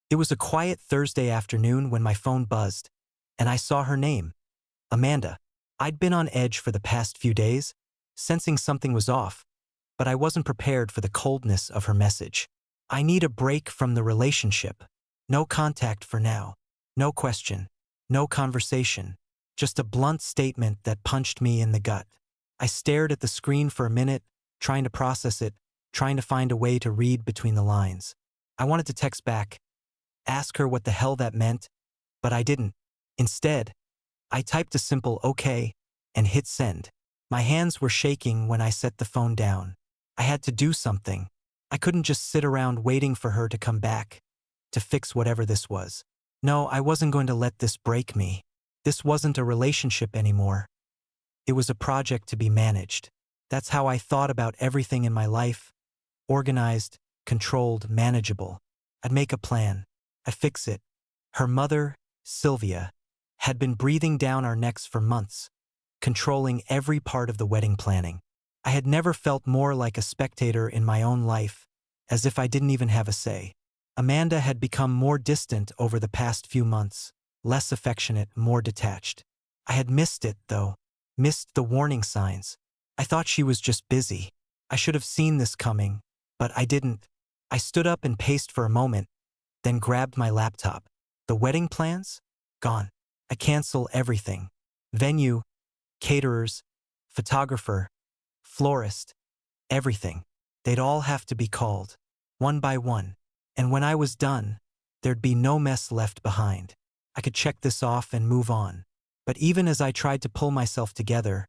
It was a quiet Thursday afternoon when my phone buzzed, and I saw her name, Amanda. I'd been on edge for the past few days, sensing something was off, but I wasn't prepared for the coldness of her message. I need a break from the relationship. No contact for now. No question. No conversation. Just a blunt statement that punched me in the gut. I stared at the screen for a minute, trying to process it, trying to find a way to read between the lines. I wanted to text back, ask her what the hell that meant, but I didn't. Instead, I typed a simple okay and hit send. My hands were shaking when I set the phone down. I had to do something. I couldn't just sit around waiting for her to come back, to fix whatever this was. No, I wasn't going to let this break me. This wasn't a relationship anymore. It was a project to be managed. That's how I thought about everything in my life. Organized, controlled, manageable. I'd make a plan. I'd fix it. Her mother, Sylvia, had been breathing down our necks for months, controlling every part of the wedding planning. I had never felt more like a spectator in my own life, as if I didn't even have a say. Amanda had become more distant over the past few months, less affectionate, more detached. I had missed it, though, missed the warning signs. I thought she was just busy. I should have seen this coming, but I didn't. I stood up and paced for a moment, then grabbed my laptop. The wedding plans? Gone. I cancel everything. Venue, caterers, photographer, florist, everything. They'd all have to be called, one by one. And when I was done, there'd be no mess left behind. I could check this off and move on. But even as I tried to pull myself together,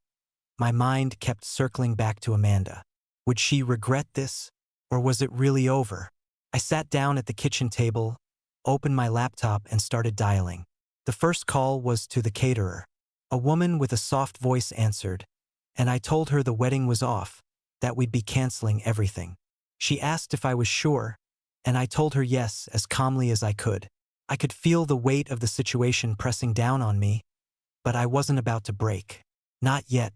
my mind kept circling back to Amanda. Would she regret this, or was it really over? I sat down at the kitchen table, opened my laptop, and started dialing. The first call was to the caterer. A woman with a soft voice answered, and I told her the wedding was off, that we'd be canceling everything. She asked if I was sure, and I told her yes as calmly as I could. I could feel the weight of the situation pressing down on me, but I wasn't about to break. Not yet.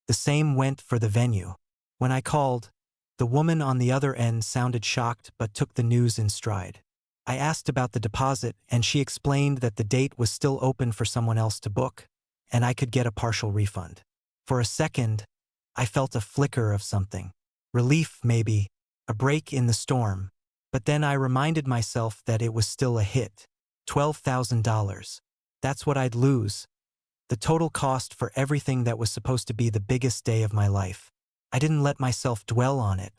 The same went for the venue. When I called, the woman on the other end sounded shocked but took the news in stride. I asked about the deposit, and she explained that the date was still open for someone else to book, and I could get a partial refund. For a second, I felt a flicker of something. Relief, maybe, a break in the storm. But then I reminded myself that it was still a hit. $12,000. That's what I'd lose. The total cost for everything that was supposed to be the biggest day of my life. I didn't let myself dwell on it.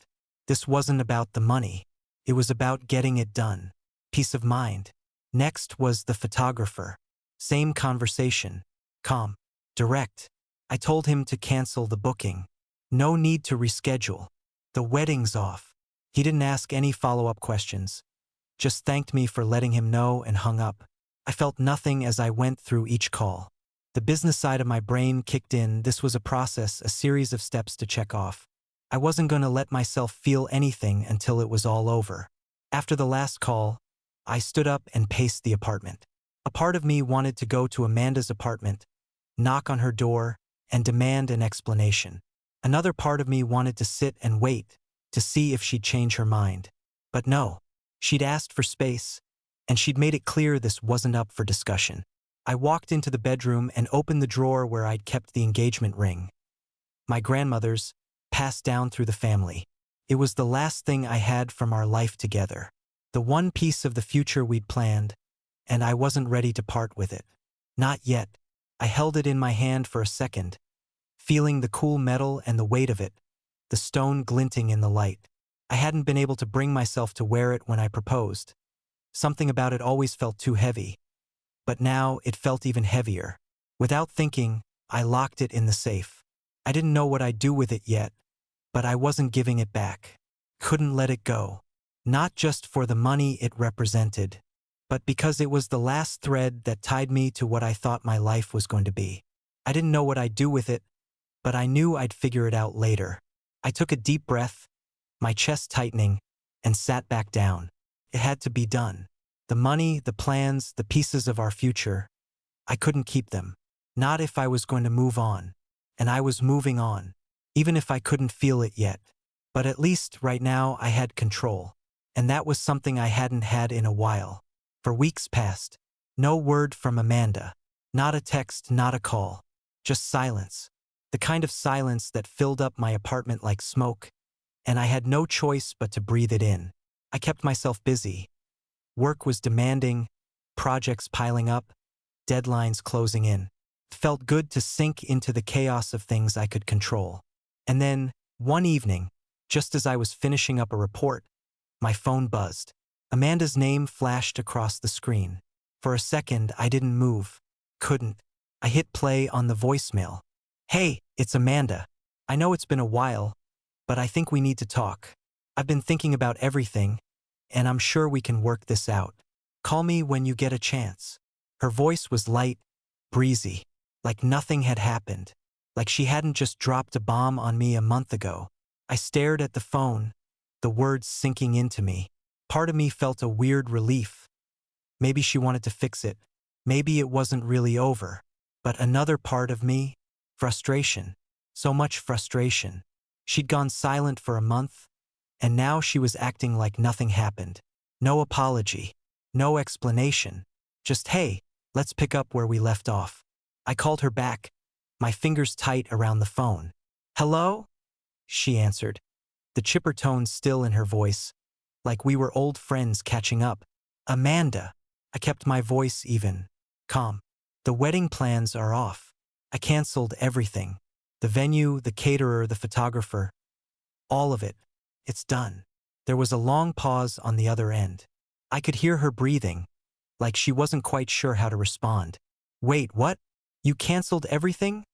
This wasn't about the money. It was about getting it done. Peace of mind. Next was the photographer. Same conversation. Calm. Direct. I told him to cancel the booking. No need to reschedule. The wedding's off. He didn't ask any follow-up questions. Just thanked me for letting him know and hung up. I felt nothing as I went through each call. The business side of my brain kicked in. This was a process, a series of steps to check off. I wasn't going to let myself feel anything until it was all over. After the last call, I stood up and paced the apartment. A part of me wanted to go to Amanda's apartment, knock on her door, and demand an explanation. Another part of me wanted to sit and wait to see if she'd change her mind. But no, she'd asked for space, and she'd made it clear this wasn't up for discussion. I walked into the bedroom and opened the drawer where I'd kept the engagement ring. My grandmother's, passed down through the family. It was the last thing I had from our life together. The one piece of the future we'd planned, and I wasn't ready to part with it. Not yet. I held it in my hand for a second, feeling the cool metal and the weight of it, the stone glinting in the light. I hadn't been able to bring myself to wear it when I proposed. Something about it always felt too heavy. But now it felt even heavier. Without thinking, I locked it in the safe. I didn't know what I'd do with it yet, but I wasn't giving it back. Couldn't let it go. Not just for the money it represented, but because it was the last thread that tied me to what I thought my life was going to be. I didn't know what I'd do with it, but I knew I'd figure it out later. I took a deep breath, my chest tightening, and sat back down. It had to be done. The money, the plans, the pieces of our future, I couldn't keep them. Not if I was going to move on. And I was moving on, even if I couldn't feel it yet. But at least right now I had control. And that was something I hadn't had in a while. For weeks passed. No word from Amanda. Not a text, not a call. Just silence. The kind of silence that filled up my apartment like smoke, and I had no choice but to breathe it in. I kept myself busy. Work was demanding, projects piling up, deadlines closing in. It felt good to sink into the chaos of things I could control. And then, one evening, just as I was finishing up a report, my phone buzzed. Amanda's name flashed across the screen. For a second, I didn't move. Couldn't. I hit play on the voicemail. "Hey, it's Amanda. I know it's been a while, but I think we need to talk. I've been thinking about everything, and I'm sure we can work this out. Call me when you get a chance." Her voice was light, breezy, like nothing had happened, like she hadn't just dropped a bomb on me a month ago. I stared at the phone, the words sinking into me. Part of me felt a weird relief. Maybe she wanted to fix it. Maybe it wasn't really over. But another part of me, frustration. So much frustration. She'd gone silent for a month, and now she was acting like nothing happened. No apology. No explanation. Just, "Hey, let's pick up where we left off." I called her back, my fingers tight around the phone. "Hello?" she answered, the chipper tone still in her voice, like we were old friends catching up. "Amanda." I kept my voice even, calm. "The wedding plans are off. I canceled everything. The venue, the caterer, the photographer. All of it. It's done." There was a long pause on the other end. I could hear her breathing, like she wasn't quite sure how to respond. "Wait, what? You canceled everything?"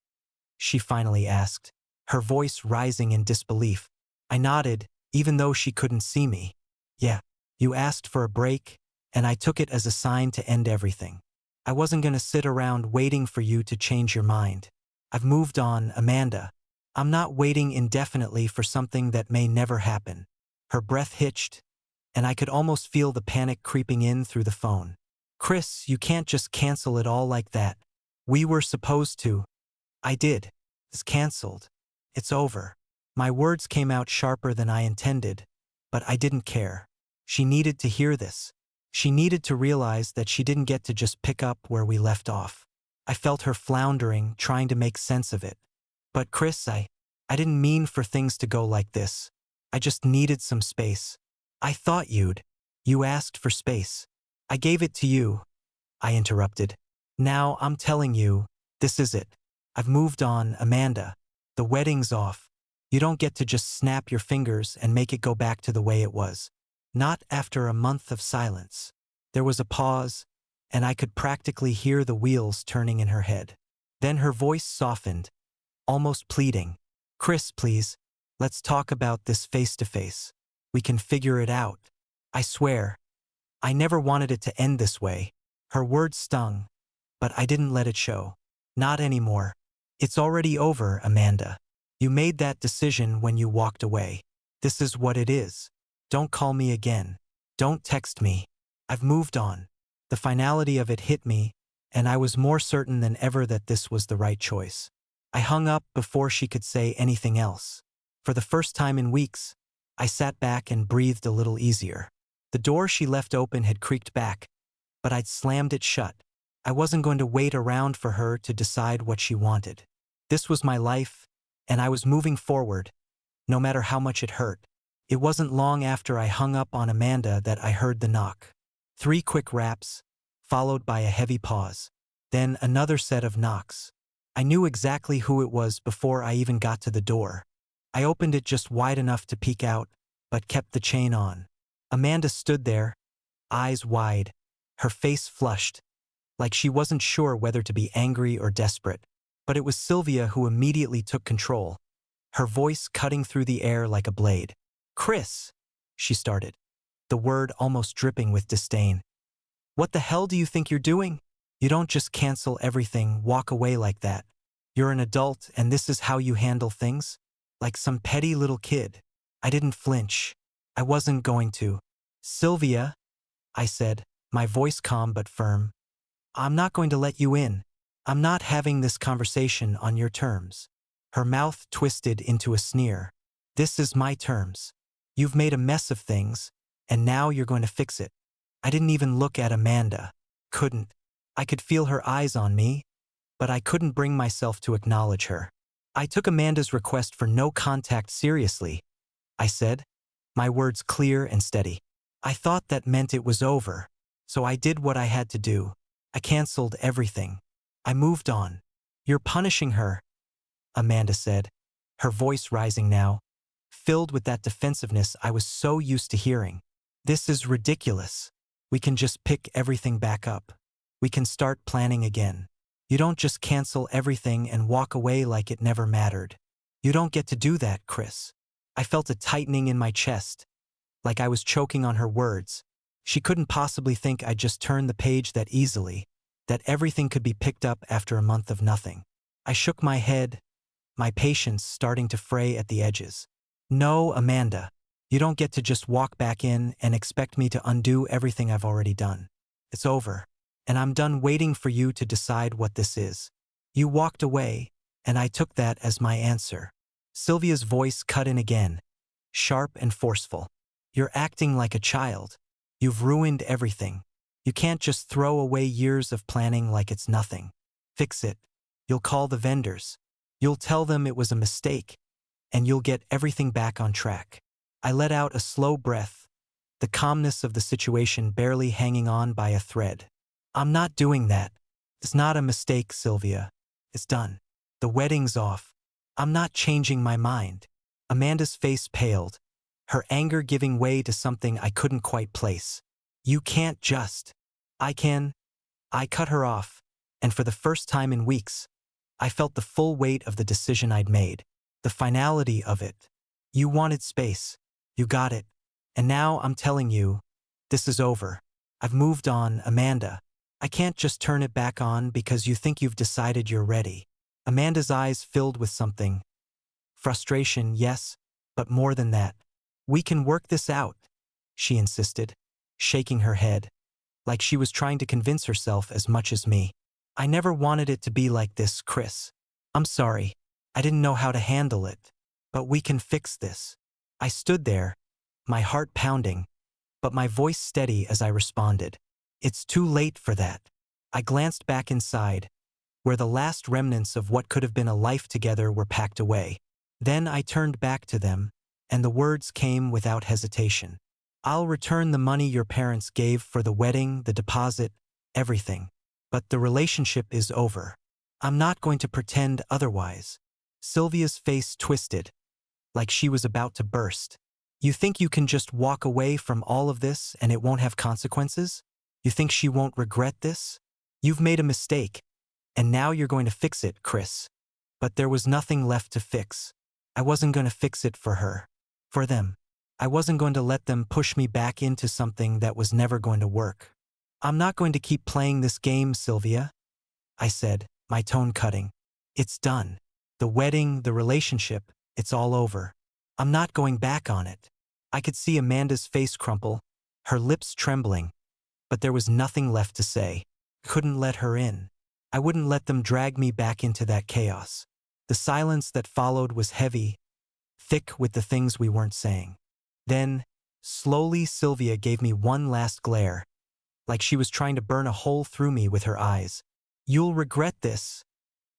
she finally asked, her voice rising in disbelief. I nodded, even though she couldn't see me. "Yeah, you asked for a break, and I took it as a sign to end everything. I wasn't going to sit around waiting for you to change your mind. I've moved on, Amanda. I'm not waiting indefinitely for something that may never happen." Her breath hitched, and I could almost feel the panic creeping in through the phone. "Chris, you can't just cancel it all like that. We were supposed to." "I did. It's canceled. It's over." My words came out sharper than I intended, but I didn't care. She needed to hear this. She needed to realize that she didn't get to just pick up where we left off. I felt her floundering, trying to make sense of it. "But Chris, I didn't mean for things to go like this. I just needed some space." "I thought you asked for space. I gave it to you," I interrupted. "Now I'm telling you, this is it. I've moved on, Amanda. The wedding's off. You don't get to just snap your fingers and make it go back to the way it was. Not after a month of silence." There was a pause, and I could practically hear the wheels turning in her head. Then her voice softened, almost pleading. "Chris, please, let's talk about this face to face. We can figure it out. I swear. I never wanted it to end this way." Her words stung, but I didn't let it show. "Not anymore. It's already over, Amanda. You made that decision when you walked away. This is what it is. Don't call me again. Don't text me. I've moved on." The finality of it hit me, and I was more certain than ever that this was the right choice. I hung up before she could say anything else. For the first time in weeks, I sat back and breathed a little easier. The door she left open had creaked back, but I'd slammed it shut. I wasn't going to wait around for her to decide what she wanted. This was my life, and I was moving forward, no matter how much it hurt. It wasn't long after I hung up on Amanda that I heard the knock. 3 quick raps, followed by a heavy pause. Then another set of knocks. I knew exactly who it was before I even got to the door. I opened it just wide enough to peek out, but kept the chain on. Amanda stood there, eyes wide, her face flushed, like she wasn't sure whether to be angry or desperate. But it was Sylvia who immediately took control, her voice cutting through the air like a blade. "Chris," she started, the word almost dripping with disdain. "What the hell do you think you're doing? You don't just cancel everything, walk away like that. You're an adult and this is how you handle things? Like some petty little kid." I didn't flinch. I wasn't going to. "Sylvia," I said, my voice calm but firm, "I'm not going to let you in. I'm not having this conversation on your terms." Her mouth twisted into a sneer. "This is my terms. You've made a mess of things, and now you're going to fix it. I didn't even look at Amanda. Couldn't. I could feel her eyes on me, but I couldn't bring myself to acknowledge her. I took Amanda's request for no contact seriously, I said, my words clear and steady. I thought that meant it was over, so I did what I had to do. I canceled everything. I moved on. You're punishing her, Amanda said, her voice rising now, filled with that defensiveness I was so used to hearing. This is ridiculous. We can just pick everything back up. We can start planning again. You don't just cancel everything and walk away like it never mattered. You don't get to do that, Chris. I felt a tightening in my chest, like I was choking on her words. She couldn't possibly think I'd just turn the page that easily, that everything could be picked up after a month of nothing. I shook my head, my patience starting to fray at the edges. No, Amanda, you don't get to just walk back in and expect me to undo everything I've already done. It's over, and I'm done waiting for you to decide what this is. You walked away, and I took that as my answer. Sylvia's voice cut in again, sharp and forceful. You're acting like a child. You've ruined everything. You can't just throw away years of planning like it's nothing. Fix it. You'll call the vendors. You'll tell them it was a mistake, and you'll get everything back on track. I let out a slow breath, the calmness of the situation barely hanging on by a thread. I'm not doing that. It's not a mistake, Sylvia. It's done. The wedding's off. I'm not changing my mind. Amanda's face paled, her anger giving way to something I couldn't quite place. You can't just. I can. I cut her off, and for the first time in weeks, I felt the full weight of the decision I'd made, the finality of it. You wanted space. You got it. And now I'm telling you, this is over. I've moved on, Amanda. I can't just turn it back on because you think you've decided you're ready. Amanda's eyes filled with something. Frustration, yes, but more than that. We can work this out, she insisted, shaking her head, like she was trying to convince herself as much as me. I never wanted it to be like this, Chris. I'm sorry. I didn't know how to handle it. But we can fix this. I stood there, my heart pounding, but my voice steady as I responded. It's too late for that. I glanced back inside, where the last remnants of what could have been a life together were packed away. Then I turned back to them, and the words came without hesitation. I'll return the money your parents gave for the wedding, the deposit, everything. But the relationship is over. I'm not going to pretend otherwise. Sylvia's face twisted, like she was about to burst. You think you can just walk away from all of this and it won't have consequences? You think she won't regret this? You've made a mistake, and now you're going to fix it, Chris. But there was nothing left to fix. I wasn't going to fix it for her. For them. I wasn't going to let them push me back into something that was never going to work. I'm not going to keep playing this game, Sylvia, I said, my tone cutting. It's done. The wedding, the relationship, it's all over. I'm not going back on it. I could see Amanda's face crumple, her lips trembling, but there was nothing left to say. Couldn't let her in. I wouldn't let them drag me back into that chaos. The silence that followed was heavy, thick with the things we weren't saying. Then, slowly, Sylvia gave me one last glare, like she was trying to burn a hole through me with her eyes. You'll regret this,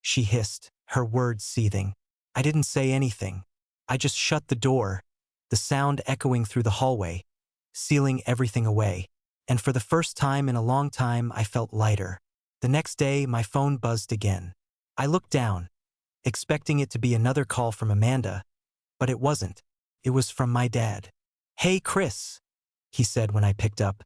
she hissed, her words seething. I didn't say anything. I just shut the door, the sound echoing through the hallway, sealing everything away. And for the first time in a long time, I felt lighter. The next day, my phone buzzed again. I looked down, expecting it to be another call from Amanda, but it wasn't. It was from my dad. Hey, Chris, he said when I picked up,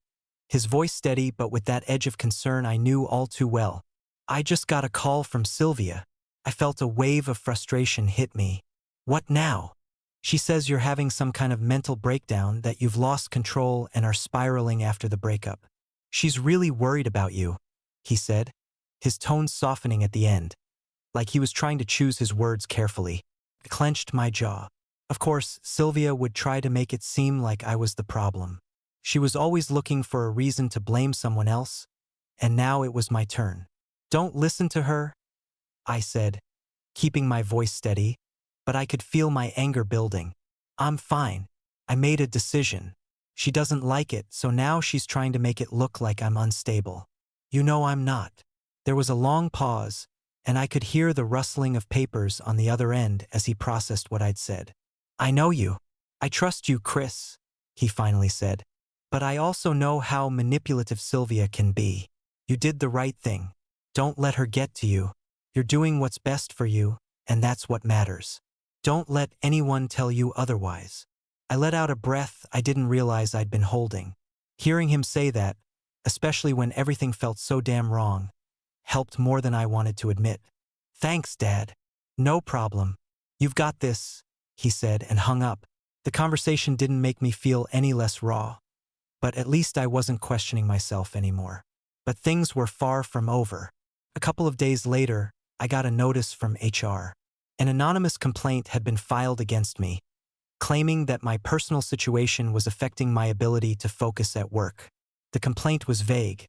his voice steady but with that edge of concern I knew all too well. I just got a call from Sylvia. I felt a wave of frustration hit me. What now? She says you're having some kind of mental breakdown, that you've lost control and are spiraling after the breakup. She's really worried about you, he said, his tone softening at the end, like he was trying to choose his words carefully. I clenched my jaw. Of course, Sylvia would try to make it seem like I was the problem. She was always looking for a reason to blame someone else, and now it was my turn. Don't listen to her, I said, keeping my voice steady, but I could feel my anger building. I'm fine. I made a decision. She doesn't like it, so now she's trying to make it look like I'm unstable. You know I'm not. There was a long pause, and I could hear the rustling of papers on the other end as he processed what I'd said. I know you. I trust you, Chris, he finally said. But I also know how manipulative Sylvia can be. You did the right thing. Don't let her get to you. You're doing what's best for you, and that's what matters. Don't let anyone tell you otherwise. I let out a breath I didn't realize I'd been holding. Hearing him say that, especially when everything felt so damn wrong, helped more than I wanted to admit. Thanks, Dad. No problem. You've got this, he said and hung up. The conversation didn't make me feel any less raw. But at least I wasn't questioning myself anymore. But things were far from over. A couple of days later, I got a notice from HR. An anonymous complaint had been filed against me, claiming that my personal situation was affecting my ability to focus at work. The complaint was vague.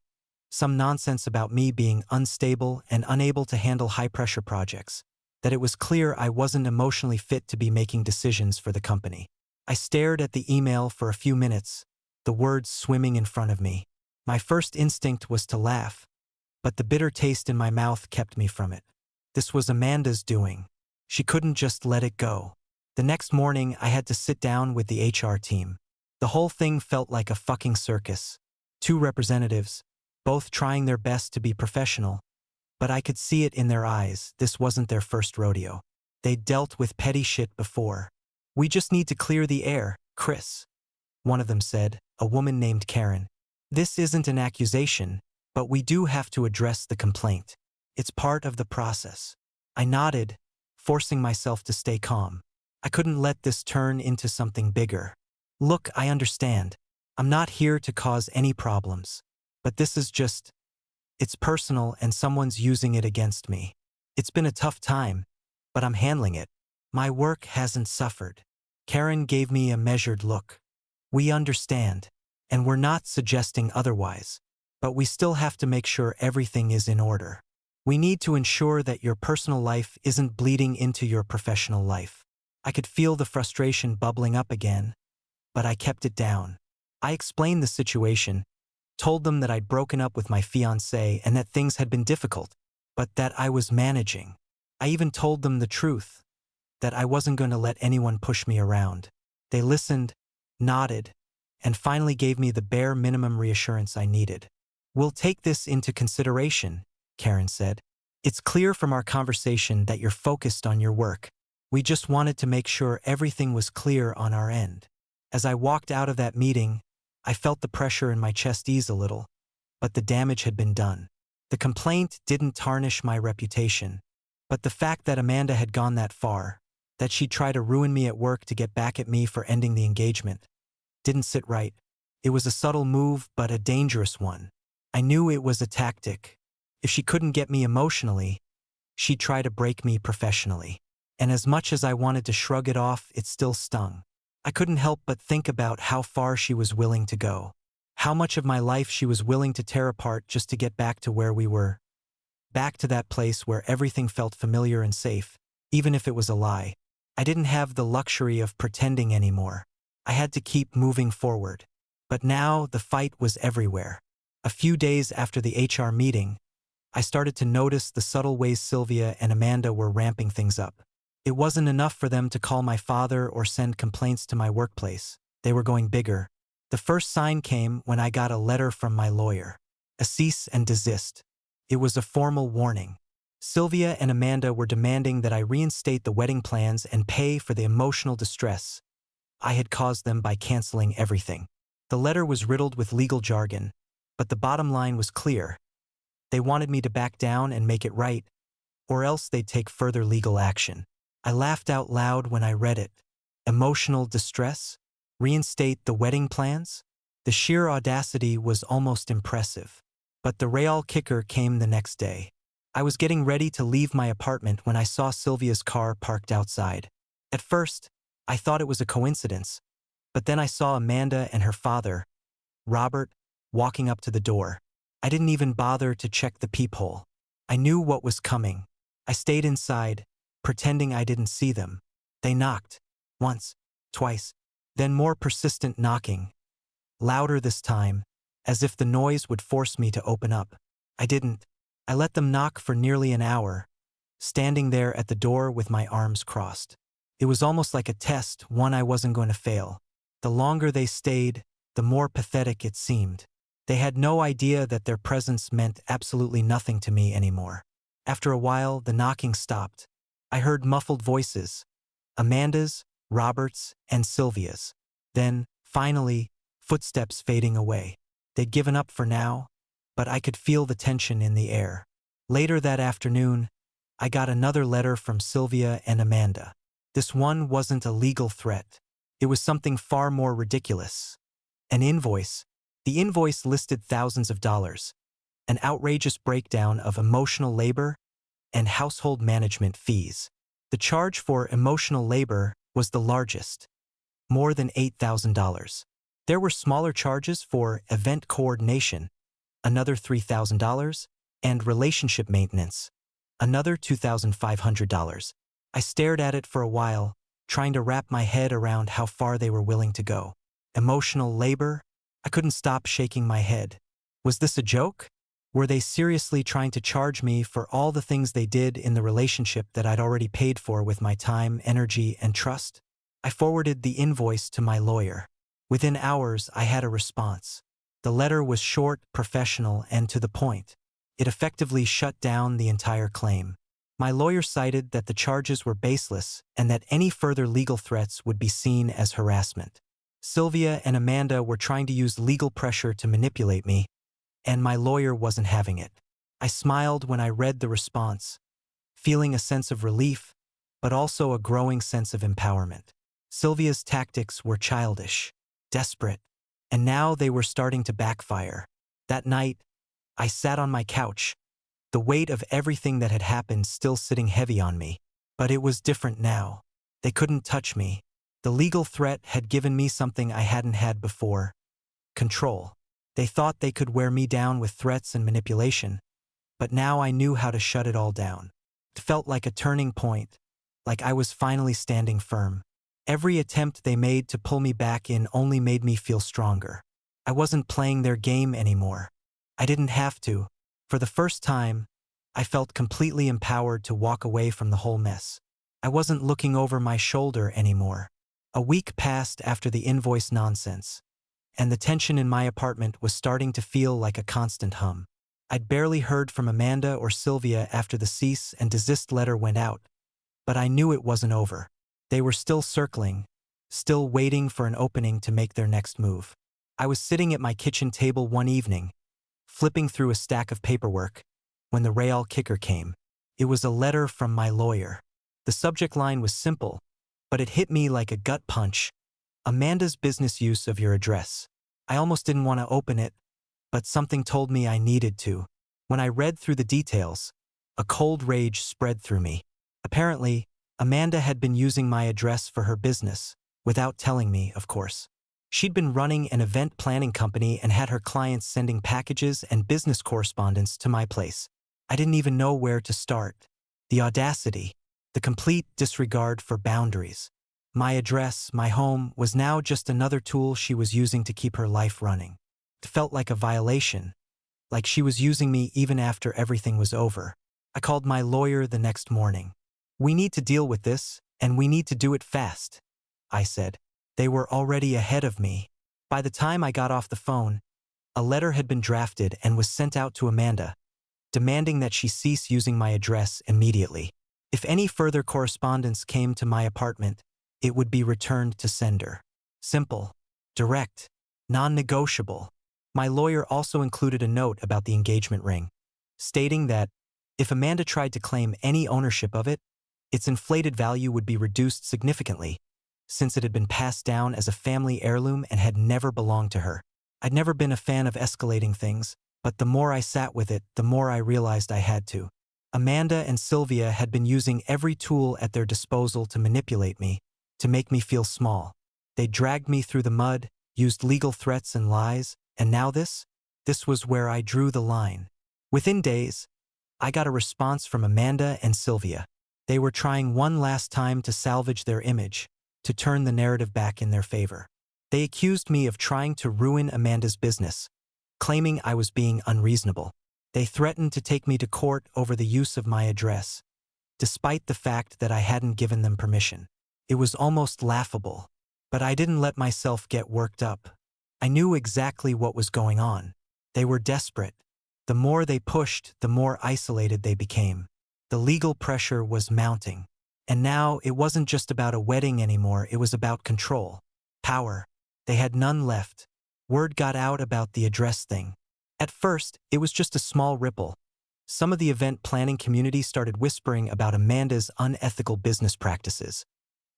Some nonsense about me being unstable and unable to handle high-pressure projects. That it was clear I wasn't emotionally fit to be making decisions for the company. I stared at the email for a few minutes, the words swimming in front of me. My first instinct was to laugh, but the bitter taste in my mouth kept me from it. This was Amanda's doing. She couldn't just let it go. The next morning, I had to sit down with the HR team. The whole thing felt like a fucking circus. 2 representatives, both trying their best to be professional. But I could see it in their eyes, this wasn't their first rodeo. They'd dealt with petty shit before. We just need to clear the air, Chris, one of them said, a woman named Karen. This isn't an accusation, but we do have to address the complaint. It's part of the process. I nodded, forcing myself to stay calm. I couldn't let this turn into something bigger. Look, I understand. I'm not here to cause any problems. But this is just... It's personal and someone's using it against me. It's been a tough time, but I'm handling it. My work hasn't suffered. Karen gave me a measured look. We understand, and we're not suggesting otherwise. But we still have to make sure everything is in order. We need to ensure that your personal life isn't bleeding into your professional life. I could feel the frustration bubbling up again, but I kept it down. I explained the situation, told them that I'd broken up with my fiancée and that things had been difficult, but that I was managing. I even told them the truth, that I wasn't going to let anyone push me around. They listened, nodded, and finally gave me the bare minimum reassurance I needed. We'll take this into consideration, Karen said. It's clear from our conversation that you're focused on your work. We just wanted to make sure everything was clear on our end. As I walked out of that meeting, I felt the pressure in my chest ease a little, but the damage had been done. The complaint didn't tarnish my reputation, but the fact that Amanda had gone that far, that she'd try to ruin me at work to get back at me for ending the engagement, didn't sit right. It was a subtle move, but a dangerous one. I knew it was a tactic. If she couldn't get me emotionally, she'd try to break me professionally. And as much as I wanted to shrug it off, it still stung. I couldn't help but think about how far she was willing to go. How much of my life she was willing to tear apart just to get back to where we were. Back to that place where everything felt familiar and safe, even if it was a lie. I didn't have the luxury of pretending anymore. I had to keep moving forward. But now the fight was everywhere. A few days after the HR meeting, I started to notice the subtle ways Sylvia and Amanda were ramping things up. It wasn't enough for them to call my father or send complaints to my workplace. They were going bigger. The first sign came when I got a letter from my lawyer. A cease and desist. It was a formal warning. Sylvia and Amanda were demanding that I reinstate the wedding plans and pay for the emotional distress I had caused them by canceling everything. The letter was riddled with legal jargon, but the bottom line was clear. They wanted me to back down and make it right, or else they'd take further legal action. I laughed out loud when I read it. Emotional distress? Reinstate the wedding plans? The sheer audacity was almost impressive. But the real kicker came the next day. I was getting ready to leave my apartment when I saw Sylvia's car parked outside. At first, I thought it was a coincidence, but then I saw Amanda and her father, Robert, walking up to the door. I didn't even bother to check the peephole. I knew what was coming. I stayed inside, pretending I didn't see them. They knocked. Once, twice, then more persistent knocking. louder this time, as if the noise would force me to open up. I didn't. I let them knock for nearly an hour, standing there at the door with my arms crossed. It was almost like a test, one I wasn't going to fail. The longer they stayed, the more pathetic it seemed. They had no idea that their presence meant absolutely nothing to me anymore. After a while, the knocking stopped. I heard muffled voices, Amanda's, Robert's, and Sylvia's. Then, finally, footsteps fading away. They'd given up for now, but I could feel the tension in the air. Later that afternoon, I got another letter from Sylvia and Amanda. This one wasn't a legal threat. It was something far more ridiculous. An invoice. The invoice listed thousands of dollars. An outrageous breakdown of emotional labor and household management fees. The charge for emotional labor was the largest, more than $8,000. There were smaller charges for event coordination, another $3,000, and relationship maintenance, another $2,500. I stared at it for a while, trying to wrap my head around how far they were willing to go. Emotional labor? I couldn't stop shaking my head. Was this a joke? Were they seriously trying to charge me for all the things they did in the relationship that I'd already paid for with my time, energy, and trust? I forwarded the invoice to my lawyer. Within hours, I had a response. The letter was short, professional, and to the point. It effectively shut down the entire claim. My lawyer cited that the charges were baseless and that any further legal threats would be seen as harassment. Sylvia and Amanda were trying to use legal pressure to manipulate me, and my lawyer wasn't having it. I smiled when I read the response, feeling a sense of relief, but also a growing sense of empowerment. Sylvia's tactics were childish, desperate, and now they were starting to backfire. That night, I sat on my couch, the weight of everything that had happened still sitting heavy on me. But it was different now. They couldn't touch me. The legal threat had given me something I hadn't had before: control. They thought they could wear me down with threats and manipulation, but now I knew how to shut it all down. It felt like a turning point, like I was finally standing firm. Every attempt they made to pull me back in only made me feel stronger. I wasn't playing their game anymore. I didn't have to. For the first time, I felt completely empowered to walk away from the whole mess. I wasn't looking over my shoulder anymore. A week passed after the invoice nonsense, and the tension in my apartment was starting to feel like a constant hum. I'd barely heard from Amanda or Sylvia after the cease and desist letter went out, but I knew it wasn't over. They were still circling, still waiting for an opening to make their next move. I was sitting at my kitchen table one evening, flipping through a stack of paperwork, when the real kicker came. It was a letter from my lawyer. The subject line was simple, but it hit me like a gut punch. Amanda's business use of your address. I almost didn't want to open it, but something told me I needed to. When I read through the details, a cold rage spread through me. Apparently, Amanda had been using my address for her business, without telling me, of course. She'd been running an event planning company and had her clients sending packages and business correspondence to my place. I didn't even know where to start. The audacity, the complete disregard for boundaries. My address, my home, was now just another tool she was using to keep her life running. It felt like a violation, like she was using me even after everything was over. I called my lawyer the next morning. "We need to deal with this, and we need to do it fast," I said. They were already ahead of me. By the time I got off the phone, a letter had been drafted and was sent out to Amanda, demanding that she cease using my address immediately. If any further correspondence came to my apartment, it would be returned to sender. Simple, direct, non-negotiable. My lawyer also included a note about the engagement ring, stating that if Amanda tried to claim any ownership of it, its inflated value would be reduced significantly, since it had been passed down as a family heirloom and had never belonged to her. I'd never been a fan of escalating things, but the more I sat with it, the more I realized I had to. Amanda and Sylvia had been using every tool at their disposal to manipulate me, to make me feel small. They dragged me through the mud, used legal threats and lies, and now this? This was where I drew the line. Within days, I got a response from Amanda and Sylvia. They were trying one last time to salvage their image, to turn the narrative back in their favor. They accused me of trying to ruin Amanda's business, claiming I was being unreasonable. They threatened to take me to court over the use of my address, despite the fact that I hadn't given them permission. It was almost laughable, but I didn't let myself get worked up. I knew exactly what was going on. They were desperate. The more they pushed, the more isolated they became. The legal pressure was mounting. And now it wasn't just about a wedding anymore, it was about control. Power. They had none left. Word got out about the address thing. At first, it was just a small ripple. Some of the event planning community started whispering about Amanda's unethical business practices,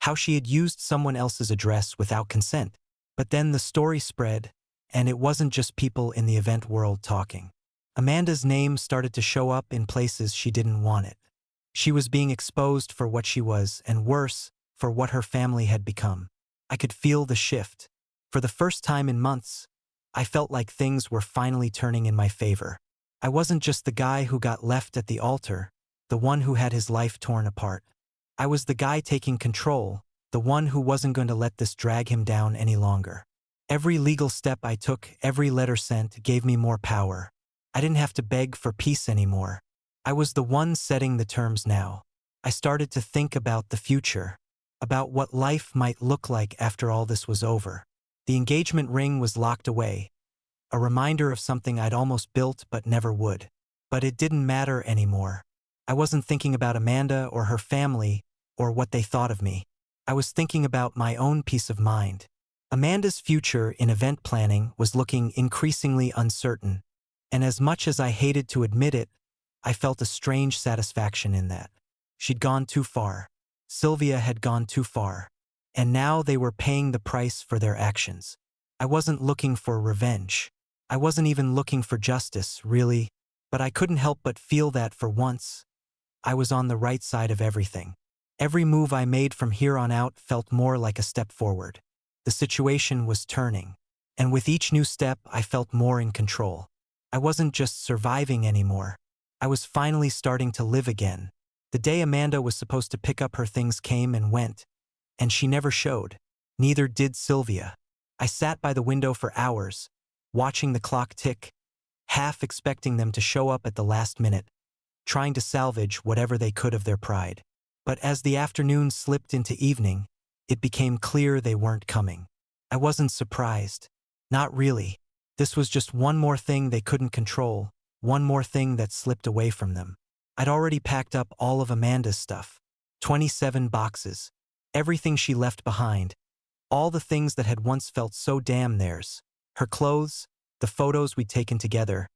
how she had used someone else's address without consent. But then the story spread, and it wasn't just people in the event world talking. Amanda's name started to show up in places she didn't want it. She was being exposed for what she was, and worse, for what her family had become. I could feel the shift. For the first time in months, I felt like things were finally turning in my favor. I wasn't just the guy who got left at the altar, the one who had his life torn apart. I was the guy taking control, the one who wasn't going to let this drag him down any longer. Every legal step I took, every letter sent, gave me more power. I didn't have to beg for peace anymore. I was the one setting the terms now. I started to think about the future, about what life might look like after all this was over. The engagement ring was locked away, a reminder of something I'd almost built but never would. But it didn't matter anymore. I wasn't thinking about Amanda or her family or what they thought of me. I was thinking about my own peace of mind. Amanda's future in event planning was looking increasingly uncertain, and as much as I hated to admit it, I felt a strange satisfaction in that. She'd gone too far. Sylvia had gone too far. And now they were paying the price for their actions. I wasn't looking for revenge. I wasn't even looking for justice, really, but I couldn't help but feel that for once, I was on the right side of everything. Every move I made from here on out felt more like a step forward. The situation was turning, and with each new step I felt more in control. I wasn't just surviving anymore. I was finally starting to live again. The day Amanda was supposed to pick up her things came and went, and she never showed. Neither did Sylvia. I sat by the window for hours, watching the clock tick, half expecting them to show up at the last minute, trying to salvage whatever they could of their pride. But as the afternoon slipped into evening, it became clear they weren't coming. I wasn't surprised. Not really. This was just one more thing they couldn't control, one more thing that slipped away from them. I'd already packed up all of Amanda's stuff. 27 boxes. Everything she left behind. All the things that had once felt so damn theirs. Her clothes, the photos we'd taken together,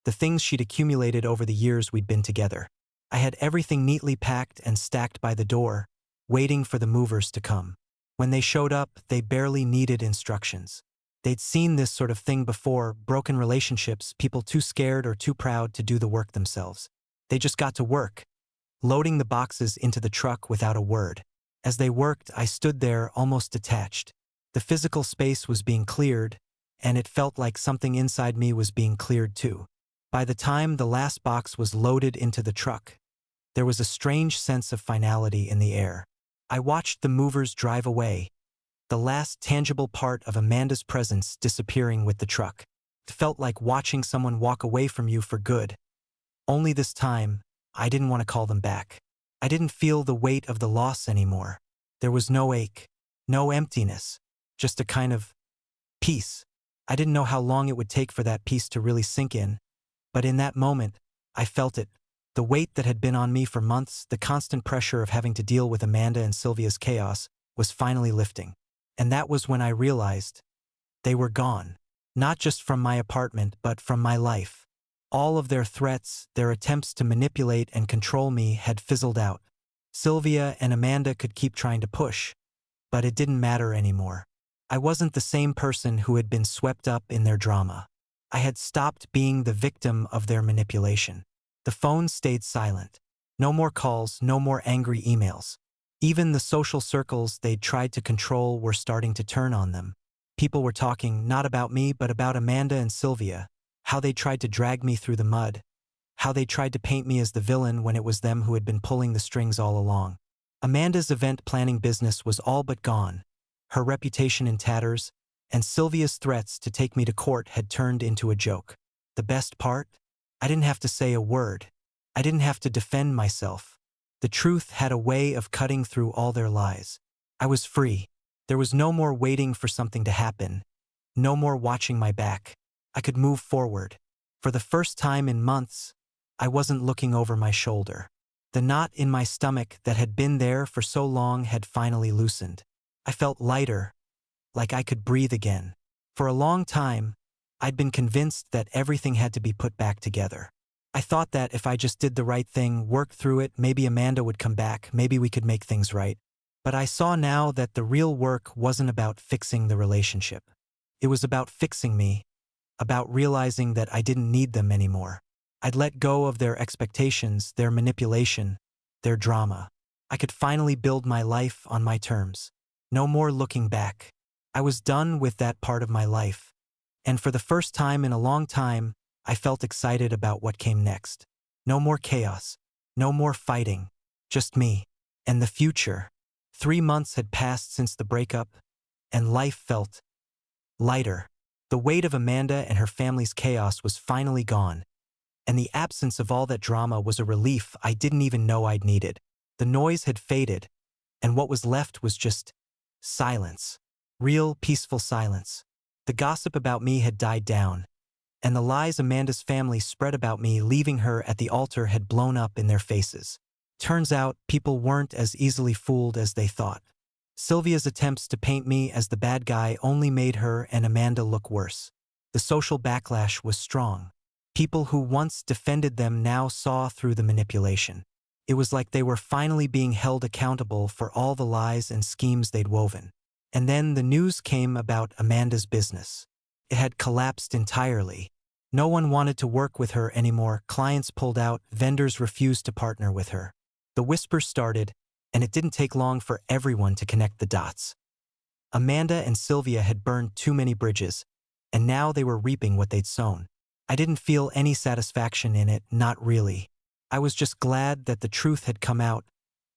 the things she'd accumulated over the years we'd been together. I had everything neatly packed and stacked by the door, waiting for the movers to come. When they showed up, they barely needed instructions. They'd seen this sort of thing before, broken relationships, people too scared or too proud to do the work themselves. They just got to work, loading the boxes into the truck without a word. As they worked, I stood there almost detached. The physical space was being cleared, and it felt like something inside me was being cleared too. By the time the last box was loaded into the truck, there was a strange sense of finality in the air. I watched the movers drive away, the last tangible part of Amanda's presence disappearing with the truck. It felt like watching someone walk away from you for good. Only this time, I didn't want to call them back. I didn't feel the weight of the loss anymore. There was no ache, no emptiness, just a kind of peace. I didn't know how long it would take for that peace to really sink in, but in that moment, I felt it. The weight that had been on me for months, the constant pressure of having to deal with Amanda and Sylvia's chaos, was finally lifting. And that was when I realized they were gone. Not just from my apartment, but from my life. All of their threats, their attempts to manipulate and control me had fizzled out. Sylvia and Amanda could keep trying to push, but it didn't matter anymore. I wasn't the same person who had been swept up in their drama. I had stopped being the victim of their manipulation. The phone stayed silent. No more calls, no more angry emails. Even the social circles they'd tried to control were starting to turn on them. People were talking not about me but about Amanda and Sylvia, how they tried to drag me through the mud, how they tried to paint me as the villain when it was them who had been pulling the strings all along. Amanda's event planning business was all but gone, her reputation in tatters, and Sylvia's threats to take me to court had turned into a joke. The best part? I didn't have to say a word. I didn't have to defend myself. The truth had a way of cutting through all their lies. I was free. There was no more waiting for something to happen. No more watching my back. I could move forward. For the first time in months, I wasn't looking over my shoulder. The knot in my stomach that had been there for so long had finally loosened. I felt lighter, like I could breathe again. For a long time, I'd been convinced that everything had to be put back together. I thought that if I just did the right thing, worked through it, maybe Amanda would come back, maybe we could make things right. But I saw now that the real work wasn't about fixing the relationship. It was about fixing me, about realizing that I didn't need them anymore. I'd let go of their expectations, their manipulation, their drama. I could finally build my life on my terms. No more looking back. I was done with that part of my life. And for the first time in a long time, I felt excited about what came next. No more chaos. No more fighting. Just me. And the future. 3 months had passed since the breakup, and life felt lighter. The weight of Amanda and her family's chaos was finally gone, and the absence of all that drama was a relief I didn't even know I'd needed. The noise had faded, and what was left was just silence. Real, peaceful silence. The gossip about me had died down, and the lies Amanda's family spread about me leaving her at the altar had blown up in their faces. Turns out, people weren't as easily fooled as they thought. Sylvia's attempts to paint me as the bad guy only made her and Amanda look worse. The social backlash was strong. People who once defended them now saw through the manipulation. It was like they were finally being held accountable for all the lies and schemes they'd woven. And then the news came about Amanda's business. It had collapsed entirely. No one wanted to work with her anymore, clients pulled out, vendors refused to partner with her. The whispers started, and it didn't take long for everyone to connect the dots. Amanda and Sylvia had burned too many bridges, and now they were reaping what they'd sown. I didn't feel any satisfaction in it, not really. I was just glad that the truth had come out,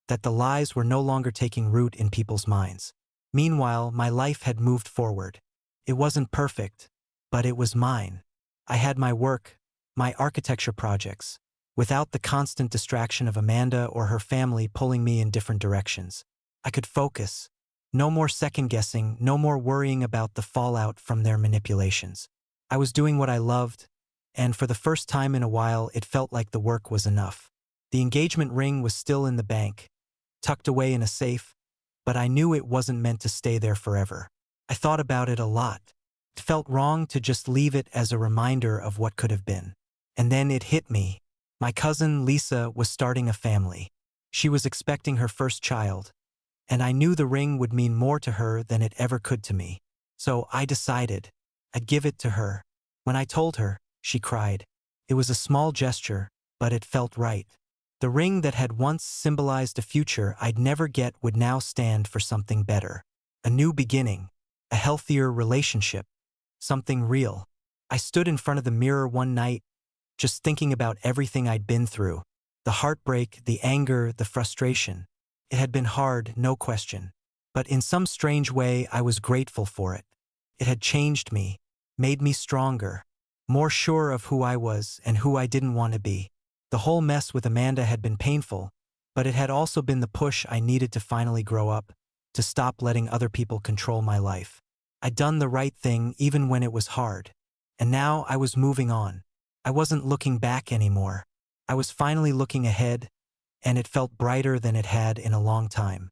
that the lies were no longer taking root in people's minds. Meanwhile, my life had moved forward. It wasn't perfect, but it was mine. I had my work, my architecture projects, without the constant distraction of Amanda or her family pulling me in different directions. I could focus. No more second-guessing, no more worrying about the fallout from their manipulations. I was doing what I loved, and for the first time in a while it felt like the work was enough. The engagement ring was still in the bank, tucked away in a safe, but I knew it wasn't meant to stay there forever. I thought about it a lot. It felt wrong to just leave it as a reminder of what could have been. And then it hit me. My cousin Lisa was starting a family. She was expecting her first child, and I knew the ring would mean more to her than it ever could to me. So I decided I'd give it to her. When I told her, she cried. It was a small gesture, but it felt right. The ring that had once symbolized a future I'd never get would now stand for something better. A new beginning, a healthier relationship, something real. I stood in front of the mirror one night, just thinking about everything I'd been through. The heartbreak, the anger, the frustration. It had been hard, no question. But in some strange way, I was grateful for it. It had changed me, made me stronger, more sure of who I was and who I didn't want to be. The whole mess with Amanda had been painful, but it had also been the push I needed to finally grow up, to stop letting other people control my life. I'd done the right thing even when it was hard. And now I was moving on. I wasn't looking back anymore. I was finally looking ahead, and it felt brighter than it had in a long time.